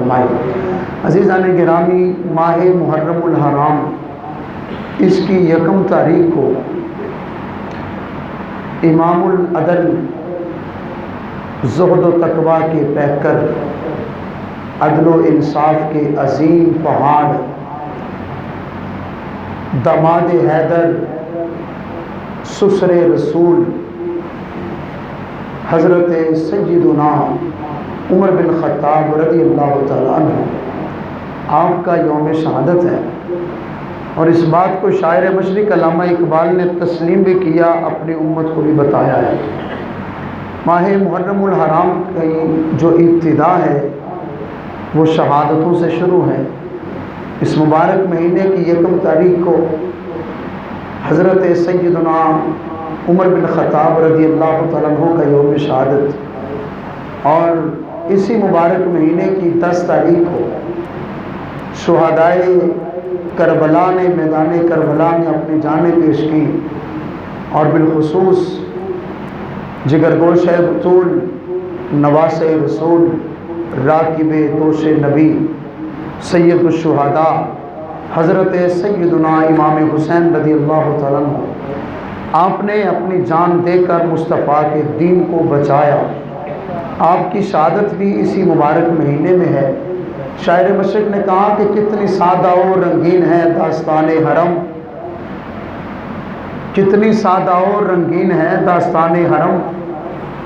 فرمائے۔ عزیزان گرامی، ماہ محرم الحرام اس کی 1 تاریخ کو امام العدل زہد و تقویٰ کے پیکر، عدل و انصاف کے عظیم پہاڑ، داماد حیدر سسر رسول حضرت سیدنا عمر بن خطاب رضی اللہ تعالیٰ عنہ آپ کا یوم شہادت ہے، اور اس بات کو شاعر مشرق علامہ اقبال نے تسلیم بھی کیا، اپنی امت کو بھی بتایا ہے۔ ماہ محرم الحرام کی جو ابتدا ہے وہ شہادتوں سے شروع ہے۔ اس مبارک مہینے کی 1 تاریخ کو حضرت سیدنا عمر بن خطاب رضی اللہ تعالیٰ عنہ کا یوم شہادت، اور اسی مبارک مہینے کی 10 تاریخ کو شہدائے کربلا نے میدان کربلا میں اپنی جانیں پیش کی، اور بالخصوص جگرگوشہ بطول، نواس رسول، راکب دوش نبی، سید الشہداء حضرت سیدنا امام حسین رضی اللہ تعالیٰ عنہ، آپ نے اپنی جان دے کر مصطفیٰ کے دین کو بچایا۔ آپ کی شہادت بھی اسی مبارک مہینے میں ہے۔ شاعر مشرق نے کہا کہ کتنی سادہ و رنگین ہے داستان حرم، کتنی سادہ و رنگین ہے داستان حرم۔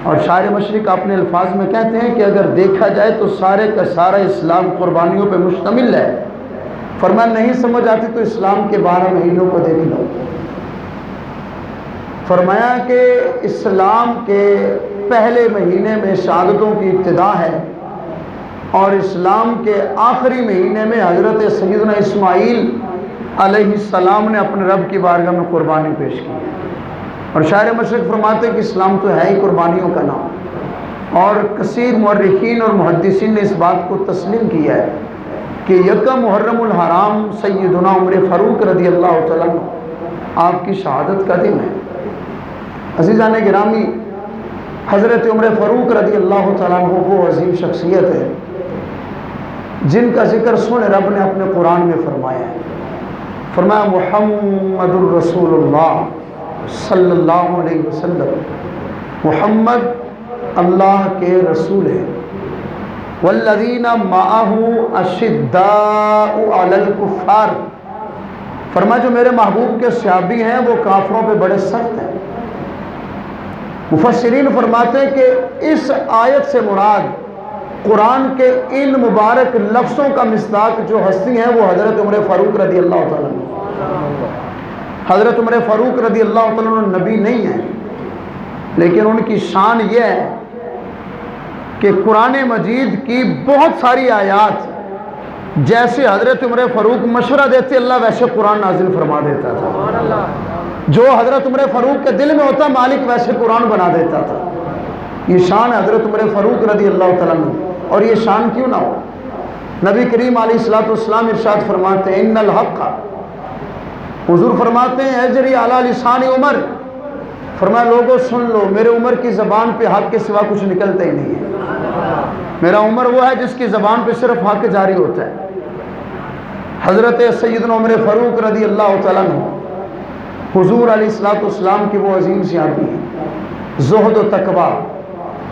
اور شاعر مشرق اپنے الفاظ میں کہتے ہیں کہ اگر دیکھا جائے تو سارے کا سارا اسلام قربانیوں پہ مشتمل ہے۔ فرمایا نہیں سمجھ آتی تو اسلام کے 12 مہینوں کو دیکھ لو۔ فرمایا کہ اسلام کے پہلے مہینے میں شہادتوں کی ابتدا ہے، اور اسلام کے آخری مہینے میں حضرت سیدنا اسماعیل علیہ السلام نے اپنے رب کی بارگاہ میں قربانی پیش کی۔ اور شاعر مشرق فرماتے ہیں کہ اسلام تو ہے ہی قربانیوں کا نام، اور کثیر مورخین اور محدثین نے اس بات کو تسلیم کیا ہے کہ 1 محرم الحرام سیدنا عمر فاروق رضی اللہ تعالیٰ عنہ آپ کی شہادت کا دن ہے۔ عزیزان گرامی، حضرت عمر فاروق رضی اللہ تعالیٰ عنہ وہ عظیم شخصیت ہے جن کا ذکر سن رب نے اپنے قرآن میں فرمایا ہے۔ فرمایا محمد الرسول اللہ صلی اللہ علیہ وسلم، محمد اللہ کے رسول ہیں، والذین معہ اشداء علی الکفار، فرمایا جو میرے محبوب کے صحابی ہیں وہ کافروں پہ بڑے سخت ہیں۔ مفسرین فرماتے ہیں کہ اس آیت سے مراد قرآن کے ان مبارک لفظوں کا مصداق جو ہستی ہیں وہ حضرت عمر فاروق رضی اللہ تعالیٰ عنہ۔ حضرت عمر فاروق رضی اللہ تعالیٰ عنہ نبی نہیں ہیں، لیکن ان کی شان یہ ہے کہ قرآن مجید کی بہت ساری آیات جیسے حضرت عمر فاروق مشورہ دیتے اللہ ویسے قرآن نازل فرما دیتا تھا۔ جو حضرت عمر فاروق کے دل میں ہوتا مالک ویسے قرآن بنا دیتا تھا۔ یہ شان ہے حضرت عمر فاروق رضی اللہ تعالیٰ عنہ، اور یہ شان کیوں نہ ہو؟ نبی کریم علیہ السلام ارشاد فرماتے ہیں ان الحق، حضور فرماتے ہیں اجری علی لسان عمر، فرمایا لوگوں سن لو میرے عمر کی زبان پہ حق کے سوا کچھ نکلتا ہی نہیں ہے۔ میرا عمر وہ ہے جس کی زبان پہ صرف حق جاری ہوتا ہے۔ حضرت سیدنا عمر فاروق رضی اللہ تعالیٰ عنہ حضور علیہ السلام کی وہ عظیم صحابی ہیں، زہد و تقویٰ،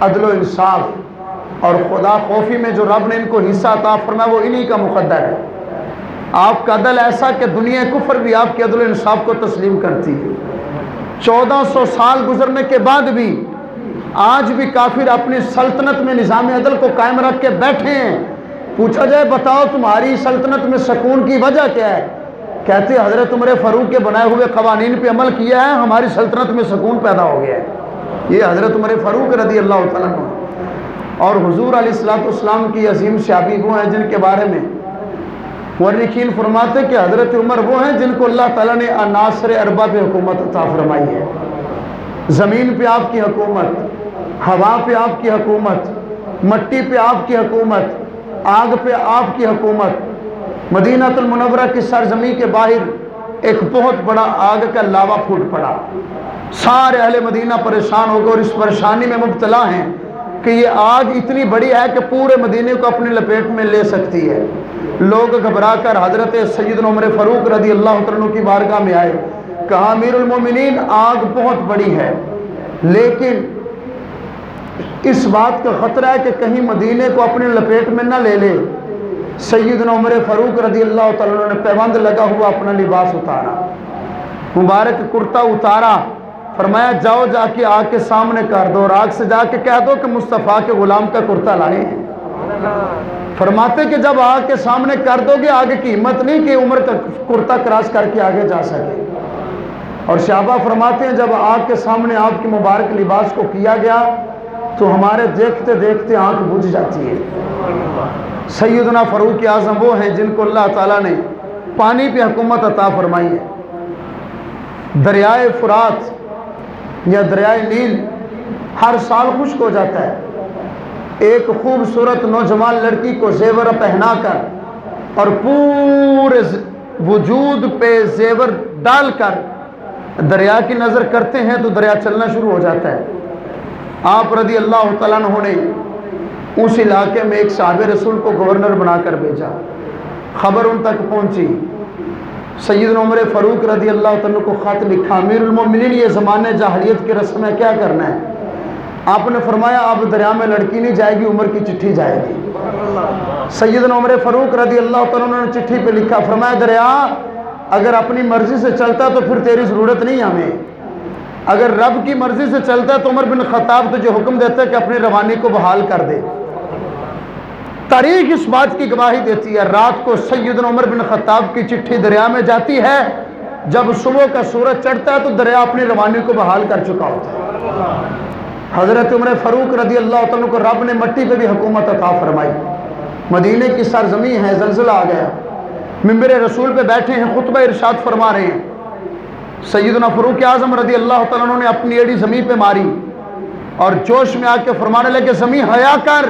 عدل و انصاف اور خدا خوفی میں جو رب نے ان کو حصہ عطا فرمایا وہ انہی کا مقدر ہے۔ آپ کا عدل ایسا کہ دنیا کفر بھی آپ کے عدل و انصاف کو تسلیم کرتی ہے۔ 1400 سال گزرنے کے بعد بھی آج بھی کافر اپنی سلطنت میں نظام عدل کو قائم رکھ کے بیٹھے ہیں۔ پوچھا جائے بتاؤ تمہاری سلطنت میں سکون کی وجہ کیا ہے؟ کہتے ہیں حضرت عمر فاروق کے بنائے ہوئے قوانین پہ عمل کیا ہے، ہماری سلطنت میں سکون پیدا ہو گیا ہے۔ یہ حضرت عمر فاروق رضی اللہ تعالیٰ عنہ اور حضور علیہ السلام کی عظیم صحابی وہ ہیں جن کے بارے میں مورخین فرماتے کہ حضرت عمر وہ ہیں جن کو اللہ تعالیٰ نے عناصر اربع پہ حکومت عطا فرمائی ہے۔ زمین پہ آپ کی حکومت، ہوا پہ آپ کی حکومت، مٹی پہ آپ کی حکومت، آگ پہ آپ کی حکومت۔ مدینہ المنورہ کی سرزمین کے باہر ایک بہت بڑا آگ کا لاوا پھوٹ پڑا، سارے اہل مدینہ پریشان ہو گئے اور اس پریشانی میں مبتلا ہیں کہ یہ آگ اتنی بڑی ہے کہ پورے مدینے کو اپنی لپیٹ میں لے سکتی ہے۔ لوگ گھبرا کر حضرت سیدنا عمر فاروق رضی اللہ عنہ کی بارگاہ میں آئے، کہا امیر المومنین آگ بہت بڑی ہے، لیکن اس بات کا خطرہ ہے کہ کہیں مدینے کو اپنے لپیٹ میں نہ لے لے۔ سیدنا عمر فاروق رضی اللہ عنہ نے پیوند لگا ہوا اپنا لباس اتارا، مبارک کرتا اتارا، فرمایا جاؤ جا کے آگ کے سامنے کر دو اور آگ سے جا کے کہہ دو کہ مصطفیٰ کے غلام کا کرتا لائے ہیں۔ فرماتے کہ جب آگ کے سامنے کر دو گے آگے کی ہمت نہیں کہ عمر کا کرتا کراس کر کے آگے جا سکے۔ اور صحابہ فرماتے ہیں جب آگ کے سامنے آپ کے مبارک لباس کو کیا گیا تو ہمارے دیکھتے دیکھتے آنکھ بجھ جاتی ہے۔ سیدنا فاروق اعظم وہ ہیں جن کو اللہ تعالیٰ نے پانی پہ حکومت عطا فرمائی ہے۔ دریائے فرات یا دریائے نیل ہر سال خشک ہو جاتا ہے، ایک خوبصورت نوجوان لڑکی کو زیور پہنا کر اور پورے وجود پہ زیور ڈال کر دریا کی نظر کرتے ہیں تو دریا چلنا شروع ہو جاتا ہے۔ آپ رضی اللہ تعالیٰ عنہ نے اس علاقے میں ایک صحابہ رسول کو گورنر بنا کر بھیجا، خبر ان تک پہنچی، سیدنا عمر فاروق رضی اللہ عنہ کو خط لکھا، امیر المومنین یہ زمانے جاہلیت کی رسم ہے، کیا کرنا ہے؟ آپ نے فرمایا اب دریا میں لڑکی نہیں جائے گی، عمر کی چٹھی جائے گی۔ سیدنا عمر فاروق رضی اللہ عنہ نے چٹھی پہ لکھا، فرمایا دریا اگر اپنی مرضی سے چلتا تو پھر تیری ضرورت نہیں ہمیں، اگر رب کی مرضی سے چلتا تو عمر بن خطاب تجھے حکم دیتا ہے کہ اپنی روانی کو بحال کر دے۔ تاریخ اس بات کی گواہی دیتی ہے، رات کو سیدنا عمر بن خطاب کی چٹھی دریا میں جاتی ہے، جب صبح کا سورج چڑھتا ہے تو دریا اپنی روانی کو بحال کر چکا ہوتا ہے۔ حضرت عمر فاروق رضی اللہ عنہ کو رب نے مٹی پہ بھی حکومت عطا فرمائی۔ مدینے کی سرزمین ہے، زلزلہ آ گیا، منبر رسول پہ بیٹھے ہیں، خطبہ ارشاد فرما رہے ہیں، سیدنا فاروق اعظم رضی اللہ تعالیٰ عنہ نے اپنی ایڑی زمین پہ ماری اور جوش میں آ کے فرمانے لگے زمین حیا کر،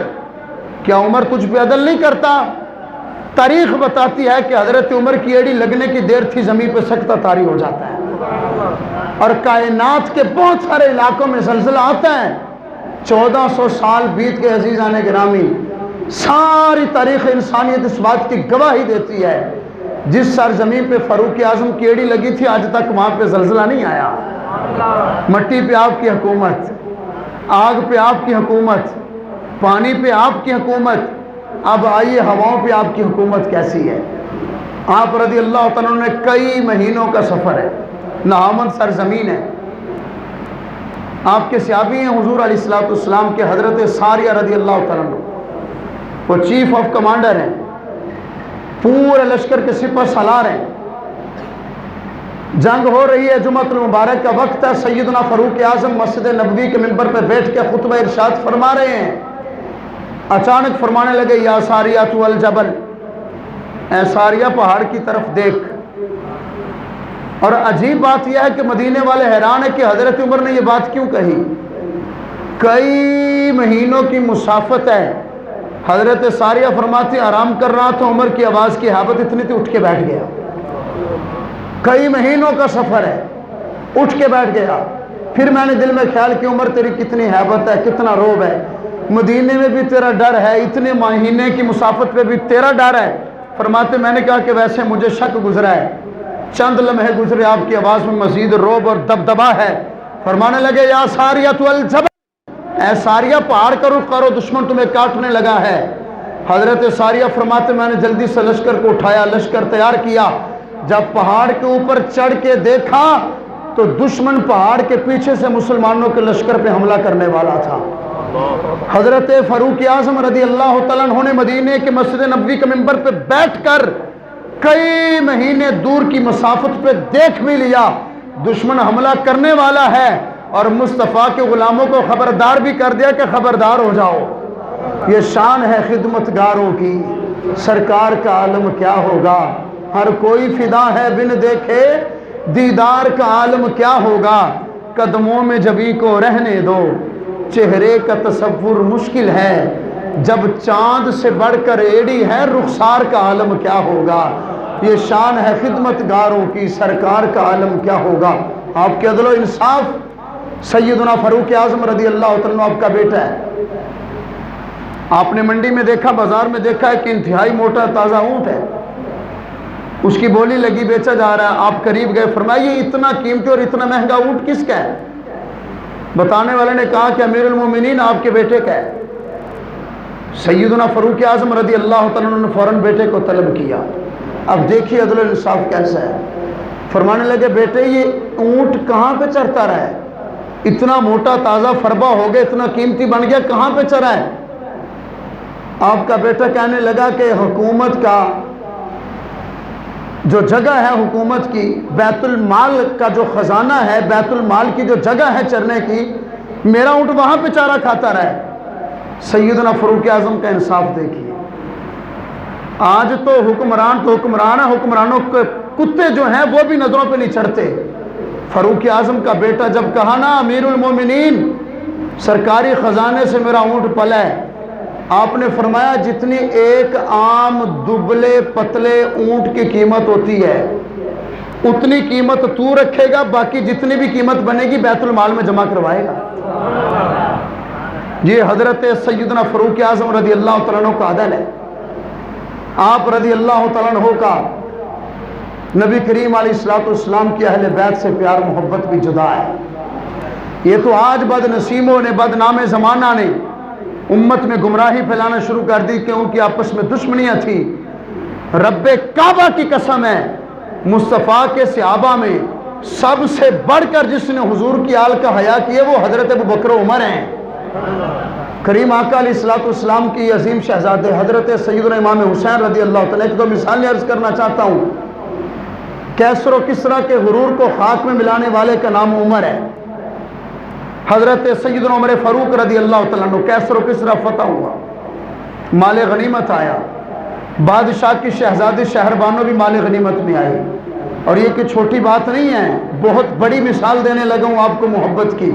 کیا عمر تجھ پہ عدل نہیں کرتا؟ تاریخ بتاتی ہے کہ حضرت عمر کی ایڑی لگنے کی دیر تھی زمین پہ سکتہ طاری ہو جاتا ہے، اور کائنات کے بہت سارے علاقوں میں زلزلہ آتا ہے۔ 1400 سال بیت کے عزیزان گرامی، ساری تاریخ انسانیت اس بات کی گواہی دیتی ہے، جس سرزمین پہ فاروق اعظم کی ایڑی لگی تھی آج تک وہاں پہ زلزلہ نہیں آیا۔ مٹی پہ آپ کی حکومت، آگ پہ آپ کی حکومت، پانی پہ آپ کی حکومت، اب آئیے ہواؤں پہ آپ کی حکومت کیسی ہے۔ آپ رضی اللہ تعالیٰ نے کئی مہینوں کا سفر ہے، نامن سرزمین ہے، آپ کے صحابی ہیں حضور علیہ السلام کے حضرت ساریہ رضی اللہ تعالیٰ عنہ، وہ چیف آف کمانڈر ہیں، پورے لشکر کے سپہ سالار ہیں، جنگ ہو رہی ہے، جمعۃ المبارک کا وقت ہے، سیدنا فاروق اعظم مسجد نبوی کے منبر پہ بیٹھ کے خطبہ ارشاد فرما رہے ہیں، اچانک فرمانے لگے یا ساریہ تو الجبل، اے ساریہ پہاڑ کی طرف دیکھ۔ اور عجیب بات یہ ہے کہ مدینے والے حیران ہے کہ حضرت عمر نے یہ بات کیوں کہی، کئی مہینوں کی مسافت ہے۔ حضرت ساریہ فرماتے آرام کر رہا تو عمر کی آواز کی حیبت اتنی تھی اٹھ کے بیٹھ گیا، کئی مہینوں کا سفر ہے، اٹھ کے بیٹھ گیا۔ پھر میں نے دل میں خیال کہ عمر تیری کتنی حیبت ہے، کتنا روب ہے، مدینے میں بھی تیرا ڈر ہے، اتنے مہینے کی مسافت پہ بھی تیرا ڈر ہے۔ فرماتے میں نے کہا کہ ویسے مجھے شک گزرا ہے، چند لمحے گزرے آپ کی آواز میں مزید روب اور دبدبا ہے۔ فرمانے لگے یا ساریہ تو الجبل، اے ساریہ پہاڑ کا رخ کرو، دشمن تمہیں کاٹنے لگا ہے۔ حضرت ساریہ فرماتے میں نے جلدی سے لشکر کو اٹھایا، لشکر تیار کیا، جب پہاڑ کے اوپر چڑھ کے دیکھا تو دشمن پہاڑ کے پیچھے سے مسلمانوں کے لشکر پہ حملہ کرنے والا تھا۔ حضرت فاروق اعظم رضی اللہ تعالیٰ عنہ نے مدینے کے مسجد نبوی کے منبر پہ بیٹھ کر کئی مہینے دور کی مسافت پہ دیکھ بھی لیا دشمن حملہ کرنے والا ہے، اور مصطفیٰ کے غلاموں کو خبردار بھی کر دیا کہ خبردار ہو جاؤ۔ یہ شان ہے خدمتگاروں کی، سرکار کا عالم کیا ہوگا، ہر کوئی فدا ہے بن دیکھے دیدار کا عالم کیا ہوگا، قدموں میں جبی کو رہنے دو، چہرے کا تصور مشکل ہے، جب چاند سے بڑھ کر ایڑی ہے رخسار کا عالم کیا ہوگا۔ یہ شان ہے خدمتگاروں کی، سرکار کا عالم کیا ہوگا۔ آپ کے عدل و انصاف، سیدنا فاروق اعظم رضی اللہ عنہ آپ کا بیٹا ہے، آپ نے منڈی میں دیکھا، بازار میں دیکھا ہے کہ انتہائی موٹا تازہ اونٹ ہے، اس کی بولی لگی، بیچا جا رہا ہے، آپ قریب گئے، فرمایا یہ اتنا قیمتی اور اتنا مہنگا اونٹ کس کا ہے؟ بتانے والے نے کہا کہ امیر المومنین آپ کے بیٹے کا ہے۔ سیدنا فاروق اعظم رضی اللہ تعالیٰ عنہ نے فوراً بیٹے کو طلب کیا۔ اب دیکھیے عدل و انصاف کیسا ہے، فرمانے لگے بیٹے یہ اونٹ کہاں پہ چرتا رہا ہے؟ اتنا موٹا تازہ فربا ہو گیا، اتنا قیمتی بن گیا، کہاں پہ چرا ہے؟ آپ کا بیٹا کہنے لگا کہ حکومت کا جو جگہ ہے، حکومت کی بیت المال کا جو خزانہ ہے، بیت المال کی جو جگہ ہے چرنے کی، میرا اونٹ وہاں پہ چارہ کھاتا رہا ہے۔ سیدنا فاروق اعظم کا انصاف دیکھیے، آج تو حکمران ہے، حکمرانوں کے کتے جو ہیں وہ بھی نظروں پہ نہیں چڑھتے۔ فاروق اعظم کا بیٹا جب کہا نا امیر المومنین سرکاری خزانے سے میرا اونٹ پلا ہے، آپ نے فرمایا جتنی ایک عام دبلے پتلے اونٹ کی قیمت ہوتی ہے اتنی قیمت تو رکھے گا، باقی جتنی بھی قیمت بنے گی بیت المال میں جمع کروائے گا۔ یہ حضرت سیدنا فاروق اعظم رضی اللہ تعالیٰ عنہ کا عدل ہے۔ آپ رضی اللہ تعالیٰ عنہ کا نبی کریم علیہ السلام کی اہل بیت سے پیار محبت بھی جدا ہے۔ یہ تو آج بد نصیبوں نے، بدنام زمانہ نے امت میں گمراہی پھیلانا شروع کر دی کہ ان کی آپس میں دشمنیاں تھی۔ رب کعبہ کی قسم ہے، مصطفیٰ کے صحابہ میں سب سے بڑھ کر جس نے حضور کی آل کا حیا کیا وہ حضرت ابو بکر و عمر ہیں۔ کریم آقا علیہ السلام کی عظیم شہزادے حضرت سیدنا امام حسین رضی اللہ تعالیٰ، ایک دو مثالیں عرض کرنا چاہتا ہوں۔ کیسر و کسرا کے غرور کو خاک میں ملانے والے کا نام عمر ہے۔ حضرت سیدنا عمر فاروق رضی اللہ تعالیٰ عنہ، کیسر و کسرا فتح ہوا، مال غنیمت آیا، بادشاہ کی شہزادی شہربانو بھی مال غنیمت میں آئی۔ اور یہ کہ چھوٹی بات نہیں ہے، بہت بڑی مثال دینے لگا ہوں آپ کو محبت کی۔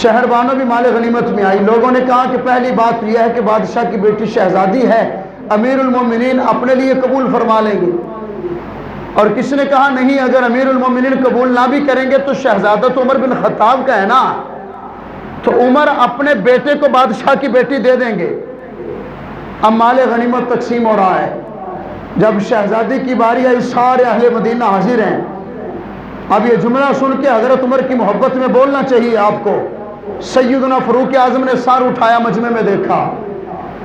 شہربانو بھی مال غنیمت میں آئی۔ لوگوں نے کہا کہ پہلی بات یہ ہے کہ بادشاہ کی بیٹی شہزادی ہے، امیر المومنین اپنے لیے قبول فرما لیں گے۔ اور کسی نے کہا نہیں، اگر امیر المومنین قبول نہ بھی کریں گے تو شہزادہ تو عمر بن خطاب کا ہے نا، تو عمر اپنے بیٹے کو بادشاہ کی بیٹی دے دیں گے۔ اب مال غنیمت تقسیم ہو رہا ہے، جب شہزادی کی باری آئی سارے اہل مدینہ حاضر ہیں۔ اب یہ جملہ سن کے حضرت عمر کی محبت میں بولنا چاہیے آپ کو۔ سیدنا فاروق اعظم نے سار اٹھایا، مجمع میں دیکھا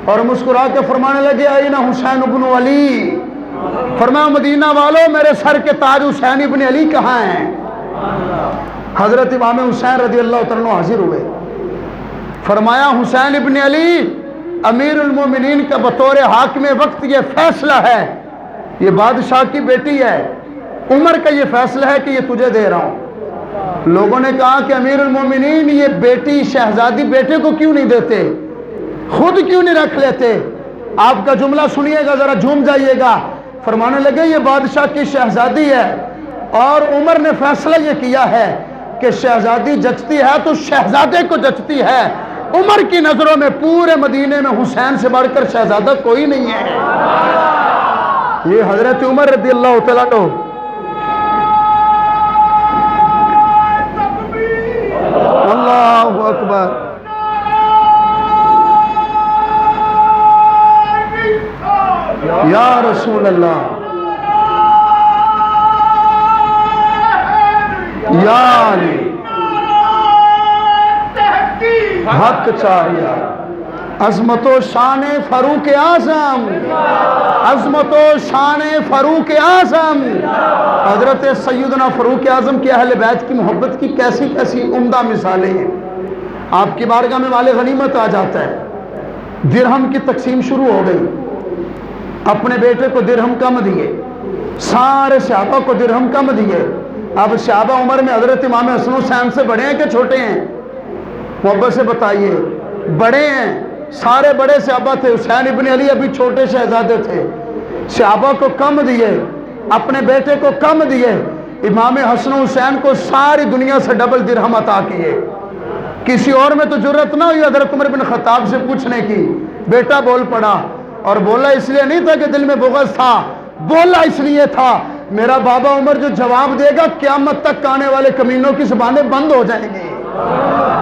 اور مسکرا کے فرمانے لگے اینا حسین ابن علی، فرمایا مدینہ والوں میرے سر کے تاج حسین ابن علی کہاں ہیں؟ حضرت امام حسین رضی اللہ تعالیٰ حاضر ہوئے، فرمایا حسین ابن علی امیر المومنین کا بطور حاکم وقت یہ فیصلہ ہے، یہ بادشاہ کی بیٹی ہے، عمر کا یہ فیصلہ ہے کہ یہ تجھے دے رہا ہوں۔ لوگوں نے کہا کہ امیر المومنین یہ بیٹی شہزادی بیٹے کو کیوں نہیں دیتے، خود کیوں نہیں رکھ لیتے؟ آپ کا جملہ سنیے گا، ذرا جھوم جائیے گا۔ فرمانے لگے یہ بادشاہ کی شہزادی ہے اور عمر نے فیصلہ یہ کیا ہے کہ شہزادی جچتی ہے تو شہزادے کو جچتی ہے۔ عمر کی نظروں میں پورے مدینے میں حسین سے بڑھ کر شہزادہ کوئی نہیں ہے۔ یہ حضرت عمر رضی اللہ تعالیٰ عنہ۔ اللہ اکبر۔ یا رسول اللہ، یا علی حق چاہیے۔ عظمت و شان فاروق اعظم، عظمت و شان فاروق اعظم، حضرت سیدنا فاروق اعظم کی اہل بیت کی محبت کی کیسی کیسی عمدہ مثالیں ہیں۔ آپ کی بارگاہ میں مال غنیمت آ جاتا ہے، درہم کی تقسیم شروع ہو گئی، اپنے بیٹے کو درہم کم دیے، سارے صحابہ کو درہم کم دیے۔ اب صحابہ عمر میں حضرت امام حسن حسین سے بڑے ہیں کہ چھوٹے ہیں؟ محبت سے بتائیے، بڑے ہیں، سارے بڑے صحابہ تھے، حسین ابن علی ابھی چھوٹے شہزادے تھے۔ صحابہ کو کم دیے، اپنے بیٹے کو کم دیے، امام حسن حسین کو ساری دنیا سے ڈبل درہم عطا کیے۔ کسی اور میں تو جرت نہ ہوئی حضرت عمر بن خطاب سے پوچھنے کی، بیٹا بول پڑا، اور بولا اس لیے نہیں تھا کہ دل میں بغض تھا، بولا اس لیے تھا میرا بابا عمر جو جواب دے گا قیامت تک آنے والے کمینوں کی زبانیں بند ہو جائیں گی۔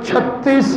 36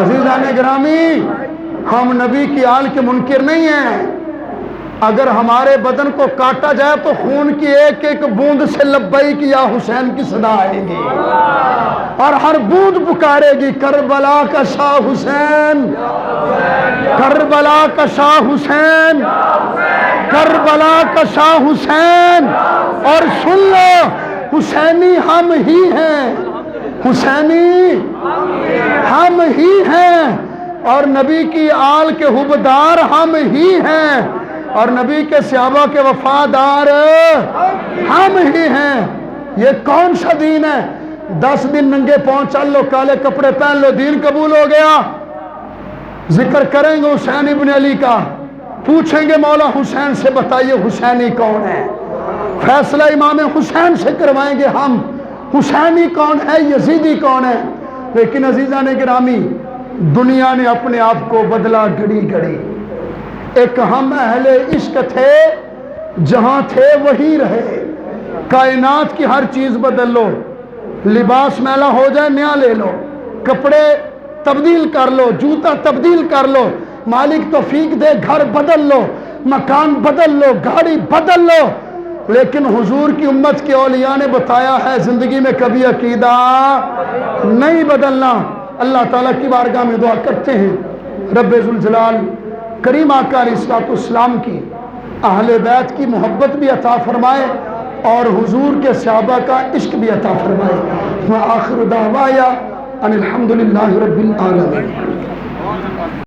عزیزان گرامی، ہم نبی کی آل کے منکر نہیں ہیں۔ اگر ہمارے بدن کو کاٹا جائے تو خون کی ایک ایک بوند سے لبیک یا حسین کی صدا آئے گی، اور ہر بوند پکارے گی کربلا کا شاہ حسین، کربلا کا شاہ حسین، کربلا کا شاہ حسین۔ اور سن لو، حسینی ہم ہی ہیں، حسینی ہم ہی ہیں، اور نبی کی آل کے حبدار ہم ہی ہیں، اور نبی کے صحابہ کے وفادار ہم ہی ہیں۔ یہ کون سا دین ہے؟ 10 دن ننگے پاؤں چل لو، کالے کپڑے پہن لو، دین قبول ہو گیا؟ ذکر کریں گے حسین ابن علی کا، پوچھیں گے مولا حسین سے بتائیے حسینی کون ہے، فیصلہ امام حسین سے کروائیں گے ہم، حسینی کون ہے، یزیدی کون ہے۔ لیکن عزیزان گرامی، دنیا نے اپنے آپ کو بدلا گھڑی گھڑی۔ ایک ہم اہل عشق تھے، جہاں تھے وہی رہے۔ کائنات کی ہر چیز بدل لو، لباس میلا ہو جائے نیا لے لو، کپڑے تبدیل کر لو، جوتا تبدیل کر لو، مالک توفیق دے گھر بدل لو، مکان بدل لو، گاڑی بدل لو، لیکن حضور کی امت کے اولیاء نے بتایا ہے زندگی میں کبھی عقیدہ نہیں بدلنا۔ اللہ تعالیٰ کی بارگاہ میں دعا کرتے ہیں رب ذوالجلال کریم آقا علیہ السلام کی اہل بیت کی محبت بھی عطا فرمائے، اور حضور کے صحابہ کا عشق بھی عطا فرمائے۔ وآخر دعوایا ان الحمدللہ رب العالمین۔